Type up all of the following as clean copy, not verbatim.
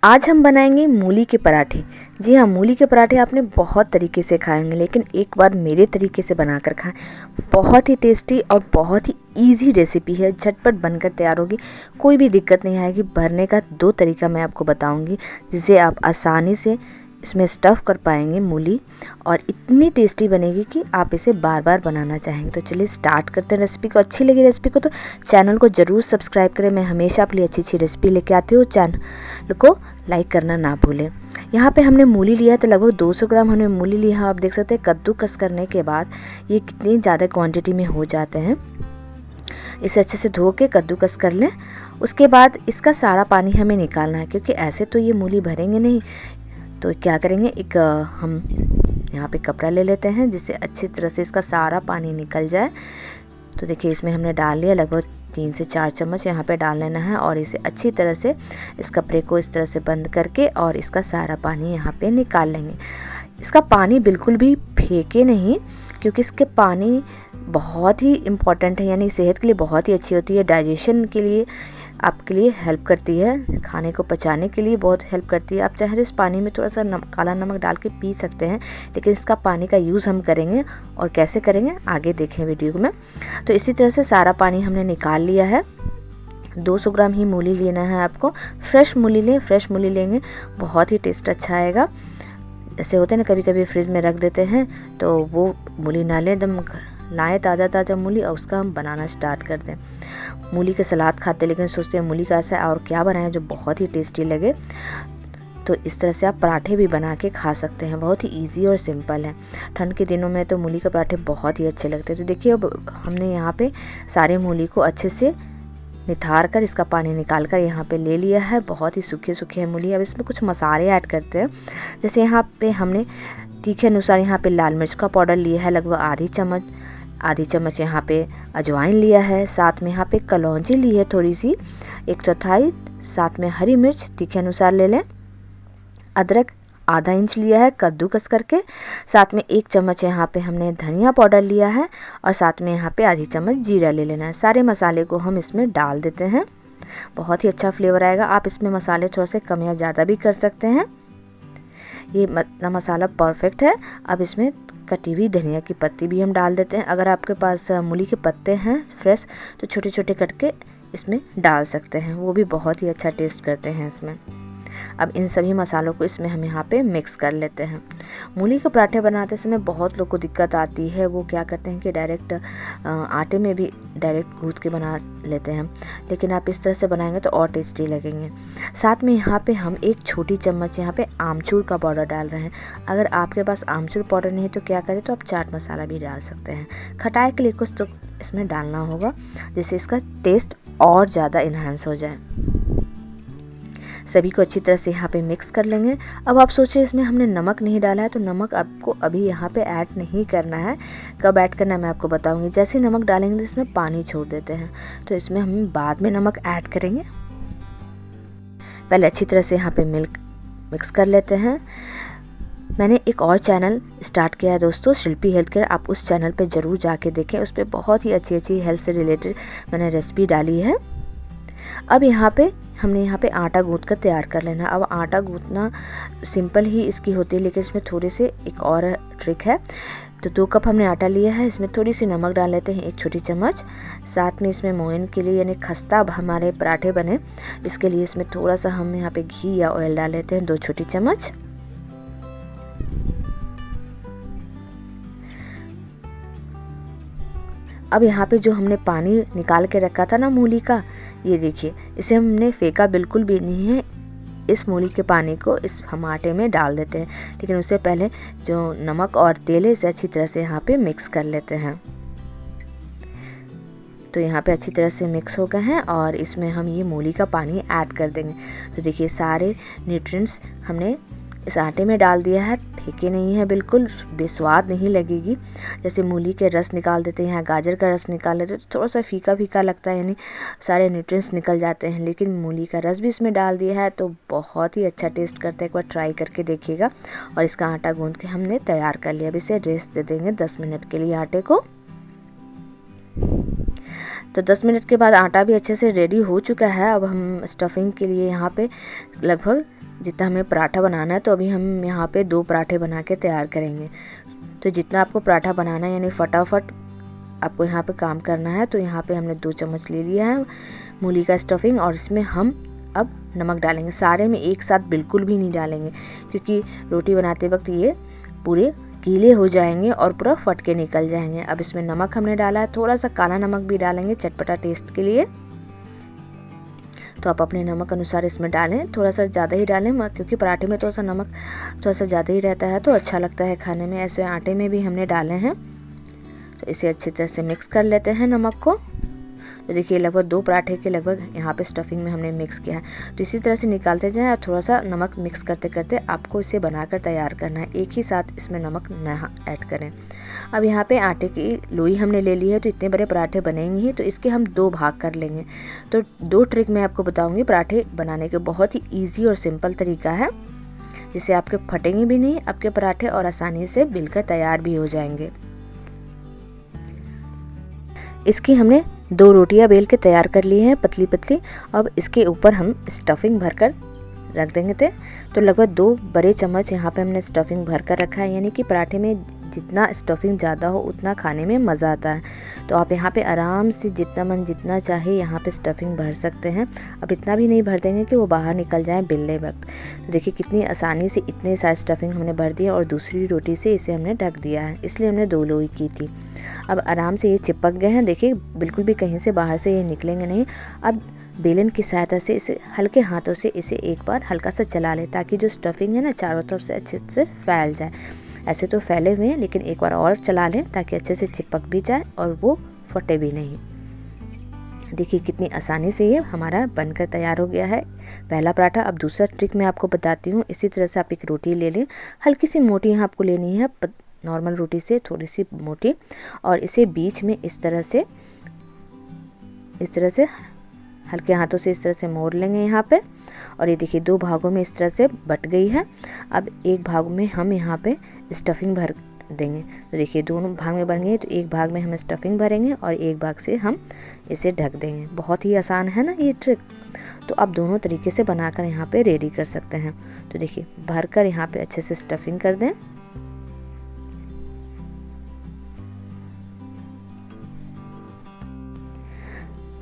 आज हम बनाएंगे मूली के पराठे। जी हाँ, मूली के पराठे आपने बहुत तरीके से खाए होंगे, लेकिन एक बार मेरे तरीके से बनाकर खाएं। बहुत ही टेस्टी और बहुत ही इजी रेसिपी है, झटपट बनकर तैयार होगी, कोई भी दिक्कत नहीं आएगी। भरने का 2 तरीका मैं आपको बताऊंगी, जिससे आप आसानी से इसमें स्टफ़ कर पाएंगे मूली, और इतनी टेस्टी बनेगी कि आप इसे बार बार बनाना चाहेंगे। तो चलिए स्टार्ट करते हैं रेसिपी को। अच्छी लगी रेसिपी को तो चैनल को ज़रूर सब्सक्राइब करें। मैं हमेशा आपके लिए अच्छी रेसिपी लेके आती हूँ। चैनल को लाइक करना ना भूलें। यहाँ पे हमने मूली लिया है, तो लगभग 200 ग्राम हमने मूली लिया है। आप देख सकते हैं कद्दूकस करने के बाद ये कितनी ज़्यादा क्वांटिटी में हो जाते हैं। इसे अच्छे से धो के कद्दूकस कर लें। उसके बाद इसका सारा पानी हमें निकालना है, क्योंकि ऐसे तो ये मूली भरेंगे नहीं। तो क्या करेंगे, एक हम यहाँ पे कपड़ा ले लेते हैं, जिससे अच्छी तरह से इसका सारा पानी निकल जाए। तो देखिए इसमें हमने डाल लिया, लगभग 3 से 4 चम्मच यहाँ पे डाल लेना है, और इसे अच्छी तरह से इस कपड़े को इस तरह से बंद करके और इसका सारा पानी यहाँ पे निकाल लेंगे। इसका पानी बिल्कुल भी फेंके नहीं, क्योंकि इसके पानी बहुत ही इम्पॉर्टेंट है, यानी सेहत के लिए बहुत ही अच्छी होती है, डाइजेशन के लिए आपके लिए हेल्प करती है, खाने को पचाने के लिए बहुत हेल्प करती है। आप चाहे तो इस पानी में थोड़ा सा काला नमक डाल के पी सकते हैं, लेकिन इसका पानी का यूज़ हम करेंगे, और कैसे करेंगे आगे देखें वीडियो में। तो इसी तरह से सारा पानी हमने निकाल लिया है। 200 ग्राम ही मूली लेना है आपको। फ्रेश मूली लें, फ्रेश मूली लेंगे बहुत ही टेस्ट अच्छा आएगा। ऐसे होते हैं ना, कभी कभी फ्रिज में रख देते हैं, तो वो मूली ना लें, एकदम लाएँ ताज़ा मूली, और उसका हम बनाना स्टार्ट कर दें। मूली के सलाद खाते हैं, लेकिन सोचते हैं मूली का ऐसा और क्या बनाएं जो बहुत ही टेस्टी लगे। तो इस तरह से आप पराठे भी बना के खा सकते हैं, बहुत ही इजी और सिंपल है। ठंड के दिनों में तो मूली के पराठे बहुत ही अच्छे लगते हैं। तो देखिए अब हमने यहाँ पे सारे मूली को अच्छे से निथार कर इसका पानी निकाल कर यहाँ पे ले लिया है। बहुत ही सूखे सूखे मूली। अब इसमें कुछ मसाले ऐड करते हैं, जैसे यहाँ पे हमने तीखे अनुसार यहाँ पे लाल मिर्च का पाउडर लिया है, लगभग आधी चम्मच यहाँ पे अजवाइन लिया है, साथ में यहाँ पे कलौंजी ली है थोड़ी सी, 1/4, साथ में हरी मिर्च तीखे अनुसार ले लें। अदरक आधा इंच लिया है कद्दूकस करके, साथ में 1 चम्मच यहाँ पे हमने धनिया पाउडर लिया है, और साथ में यहाँ पे आधी चम्मच जीरा ले लेना है। सारे मसाले को हम इसमें डाल देते हैं, बहुत ही अच्छा फ्लेवर आएगा। आप इसमें मसाले थोड़ा से कम या ज़्यादा भी कर सकते हैं। ये मसाला परफेक्ट है। अब इसमें कटी हुई धनिया की पत्ती भी हम डाल देते हैं। अगर आपके पास मूली के पत्ते हैं फ्रेश, तो छोटे छोटे कट के इसमें डाल सकते हैं, वो भी बहुत ही अच्छा टेस्ट करते हैं इसमें। अब इन सभी मसालों को इसमें हम यहाँ पे मिक्स कर लेते हैं। मूली के पराठे बनाते समय बहुत लोग को दिक्कत आती है, वो क्या करते हैं कि डायरेक्ट आटे में भी डायरेक्ट गूँथ के बना लेते हैं, लेकिन आप इस तरह से बनाएंगे तो और टेस्टी लगेंगे। साथ में यहाँ पे हम 1 छोटी चम्मच यहाँ पे आमचूर का पाउडर डाल रहे हैं। अगर आपके पास आमचूर पाउडर नहीं है तो क्या करें, तो आप चाट मसाला भी डाल सकते हैं। खटाई के लिए कुछ तो इसमें डालना होगा, जिससे इसका टेस्ट और ज़्यादा इन्हांस हो जाए। सभी को अच्छी तरह से यहाँ पे मिक्स कर लेंगे। अब आप सोचिए इसमें हमने नमक नहीं डाला है, तो नमक आपको अभी यहाँ पे ऐड नहीं करना है। कब ऐड करना है मैं आपको बताऊँगी। जैसे ही नमक डालेंगे तो इसमें पानी छोड़ देते हैं, तो इसमें हम बाद में नमक ऐड करेंगे। पहले अच्छी तरह से यहाँ पे मिक्स कर लेते हैं। मैंने एक और चैनल स्टार्ट किया है दोस्तों, शिल्पी हेल्थ केयर। आप उस चैनल पे ज़रूर जाके देखें, उस पर बहुत ही अच्छी हेल्थ से रिलेटेड मैंने रेसिपी डाली है। अब यहाँ पे हमने यहाँ पे आटा गूँथ कर तैयार कर लेना। अब आटा गूँथना सिंपल ही इसकी होती है, लेकिन इसमें थोड़े से एक और ट्रिक है। तो 2 कप हमने आटा लिया है, इसमें थोड़ी सी नमक डाल लेते हैं, 1 छोटी चम्मच। साथ में इसमें मोयन के लिए, यानी खस्ता हमारे पराठे बने, इसके लिए इसमें थोड़ा सा हम यहाँ पे घी या ऑयल डाल लेते हैं, 2 छोटी चम्मच। अब यहाँ पे जो हमने पानी निकाल के रखा था ना मूली का, ये देखिए, इसे हमने फेंका बिल्कुल भी नहीं है। इस मूली के पानी को इस हम आटे में डाल देते हैं, लेकिन उससे पहले जो नमक और तेल है इसे अच्छी तरह से यहाँ पे मिक्स कर लेते हैं। तो यहाँ पे अच्छी तरह से मिक्स हो गए हैं, और इसमें हम ये मूली का पानी ऐड कर देंगे। तो देखिए सारे न्यूट्रिएंट्स हमने इस आटे में डाल दिया है, फेंके नहीं है, बिल्कुल बेस्वाद नहीं लगेगी। जैसे मूली के रस निकाल देते हैं, गाजर का रस निकाल लेते हैं, तो थोड़ा सा फीका फीका लगता है, यानी सारे न्यूट्रिएंट्स निकल जाते हैं। लेकिन मूली का रस भी इसमें डाल दिया है, तो बहुत ही अच्छा टेस्ट करता है। एक बार ट्राई करके देखिएगा। और इसका आटा गूँथ के हमने तैयार कर लिया। अब इसे रेस्ट दे देंगे 10 मिनट के लिए आटे को। तो 10 मिनट के बाद आटा भी अच्छे से रेडी हो चुका है। अब हम स्टफिंग के लिए यहाँ पे लगभग जितना हमें पराठा बनाना है, तो अभी हम यहाँ पे 2 पराठे बना के तैयार करेंगे। तो जितना आपको पराठा बनाना है, यानी फटाफट आपको यहाँ पे काम करना है, तो यहाँ पे हमने 2 चम्मच ले लिया है मूली का स्टफिंग, और इसमें हम अब नमक डालेंगे। सारे में एक साथ बिल्कुल भी नहीं डालेंगे, क्योंकि रोटी बनाते वक्त ये पूरे गीले हो जाएंगे और पूरा फट के निकल जाएंगे। अब इसमें नमक हमने डाला है, थोड़ा सा काला नमक भी डालेंगे चटपटा टेस्ट के लिए। तो आप अपने नमक अनुसार इसमें डालें, थोड़ा सा ज़्यादा ही डालें, क्योंकि पराठे में थोड़ा सा नमक थोड़ा सा ज़्यादा ही रहता है तो अच्छा लगता है खाने में। ऐसे आटे में भी हमने डाले हैं। तो इसे अच्छी तरह से मिक्स कर लेते हैं नमक को। तो देखिए लगभग 2 पराठे के लगभग यहाँ पे स्टफिंग में हमने मिक्स किया है। तो इसी तरह से निकालते जाएं और थोड़ा सा नमक मिक्स करते करते आपको इसे बनाकर तैयार करना है। एक ही साथ इसमें नमक न ऐड करें। अब यहाँ पे आटे की लोई हमने ले ली है, तो इतने बड़े पराठे बनेंगे ही, तो इसके हम 2 भाग कर लेंगे। तो 2 ट्रिक मैं आपको बताऊँगी पराठे बनाने के, बहुत ही ईजी और सिंपल तरीका है, जिससे आपके फटेंगे भी नहीं आपके पराठे और आसानी से बिलकर तैयार भी हो जाएंगे। इसकी हमने 2 रोटियां बेल के तैयार कर ली हैं पतली पतली। अब इसके ऊपर हम स्टफिंग भरकर रख देंगे थे। तो लगभग 2 बड़े चम्मच यहाँ पे हमने स्टफिंग भर कर रखा है, यानी कि पराठे में जितना स्टफिंग ज़्यादा हो उतना खाने में मज़ा आता है। तो आप यहाँ पे आराम से जितना मन जितना चाहे यहाँ पे स्टफिंग भर सकते हैं। अब इतना भी नहीं भर देंगे कि वो बाहर निकल जाए बेलने वक्त। तो देखिए कितनी आसानी से इतने सारे स्टफिंग हमने भर दिया, और दूसरी रोटी से इसे हमने ढक दिया है, इसलिए हमने 2 लोई की थी। अब आराम से ये चिपक गए हैं, देखिए बिल्कुल भी कहीं से बाहर से ये निकलेंगे नहीं। अब बेलन की सहायता से इसे हल्के हाथों से इसे एक बार हल्का सा चला लें, ताकि जो स्टफिंग है ना चारों तरफ से अच्छे से फैल जाए। ऐसे तो फैले हुए हैं, लेकिन एक बार और चला लें ताकि अच्छे से चिपक भी जाए और वो फटे भी नहीं। देखिए कितनी आसानी से ये हमारा बनकर तैयार हो गया है पहला पराठा। अब दूसरा ट्रिक मैं आपको बताती हूँ। इसी तरह से आप एक रोटी ले लें, हल्की सी मोटी यहाँ आपको लेनी है, नॉर्मल रोटी से थोड़ी सी मोटी, और इसे बीच में इस तरह से हल्के हाथों से इस तरह से मोड़ लेंगे यहाँ पे। और ये देखिए 2 भागों में इस तरह से बट गई है। अब एक भाग में हम यहाँ पे स्टफिंग भर देंगे। तो देखिए दोनों भाग में बन गए। तो एक भाग में हम स्टफिंग भरेंगे और एक भाग से हम इसे ढक देंगे। बहुत ही आसान है ना ये ट्रिक। तो आप दोनों तरीके से बनाकर यहाँ पे रेडी कर सकते हैं। तो देखिए भर कर यहाँ पे अच्छे से स्टफिंग कर दें।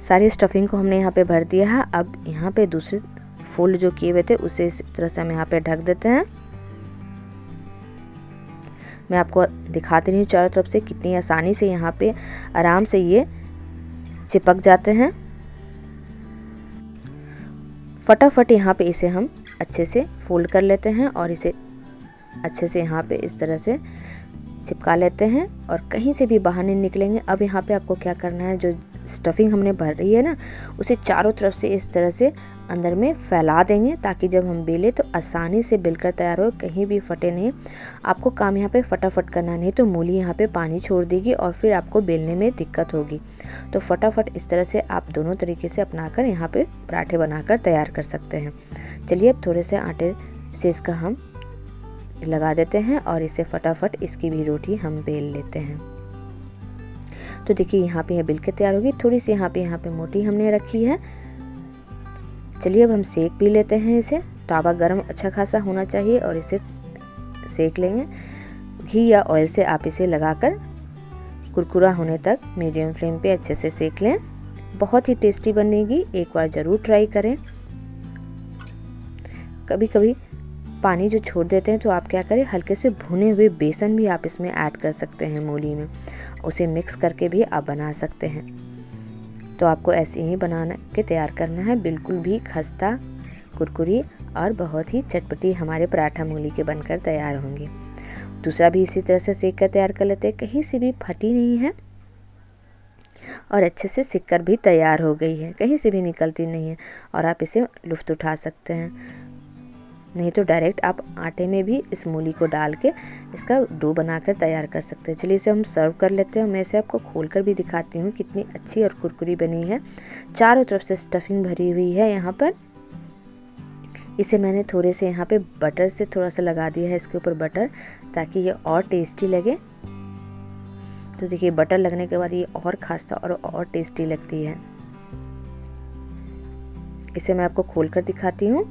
सारी स्टफिंग को हमने यहाँ पे भर दिया है। अब यहाँ पे दूसरे फोल्ड जो किए हुए थे उसे इस तरह से हम यहाँ पे ढक देते हैं। मैं आपको दिखाती रही हूँ चारों तरफ से कितनी आसानी से यहाँ पे आराम से ये चिपक जाते हैं। फटाफट यहाँ पे इसे हम अच्छे से फोल्ड कर लेते हैं और इसे अच्छे से यहाँ पे इस तरह से चिपका लेते हैं और कहीं से भी बाहर नहीं निकलेंगे। अब यहाँ पे आपको क्या करना है, जो स्टफिंग हमने भर रही है ना उसे चारों तरफ से इस तरह से अंदर में फैला देंगे, ताकि जब हम बेले तो आसानी से बेलकर तैयार हो, कहीं भी फटे नहीं। आपको काम यहाँ पे फटाफट करना, नहीं तो मूली यहाँ पे पानी छोड़ देगी और फिर आपको बेलने में दिक्कत होगी। तो फटाफट इस तरह से आप दोनों तरीके से अपनाकर यहाँ पे पराठे बनाकर तैयार कर सकते हैं। चलिए अब थोड़े से आटे से इसका हम लगा देते हैं और इसे फटाफट इसकी भी रोटी हम बेल लेते हैं। तो देखिए यहाँ पे यह बिल के तैयार होगी। थोड़ी सी यहाँ पे मोटी हमने रखी है। चलिए अब हम सेक भी लेते हैं इसे। तावा गरम अच्छा खासा होना चाहिए और इसे सेक लेंगे। घी या ऑयल से आप इसे लगाकर कुरकुरा होने तक मीडियम फ्लेम पे अच्छे से सेक लें। बहुत ही टेस्टी बनेगी, एक बार ज़रूर ट्राई करें। कभी कभी पानी जो छोड़ देते हैं तो आप क्या करें, हल्के से भुने हुए बेसन भी आप इसमें ऐड कर सकते हैं मूली में, उसे मिक्स करके भी आप बना सकते हैं। तो आपको ऐसे ही बना के तैयार करना है। बिल्कुल भी खस्ता, कुरकुरी और बहुत ही चटपटी हमारे पराठा मूली के बनकर तैयार होंगे। दूसरा भी इसी तरह से सेक कर तैयार कर लेते हैं। कहीं से भी फटी नहीं है और अच्छे से सिक कर भी तैयार हो गई है, कहीं से भी निकलती नहीं है और आप इसे लुत्फ़ उठा सकते हैं। नहीं तो डायरेक्ट आप आटे में भी इस मूली को डाल के इसका डो बनाकर तैयार कर सकते हैं। चलिए इसे हम सर्व कर लेते हैं। मैं इसे आपको खोलकर भी दिखाती हूँ कितनी अच्छी और कुरकुरी बनी है। चारों तरफ से स्टफिंग भरी हुई है। यहाँ पर इसे मैंने थोड़े से यहाँ पे बटर से थोड़ा सा लगा दिया है इसके ऊपर बटर, ताकि ये और टेस्टी लगे। तो देखिए बटर लगने के बाद ये और खासा और टेस्टी लगती है। इसे मैं आपको खोल कर दिखाती हूँ।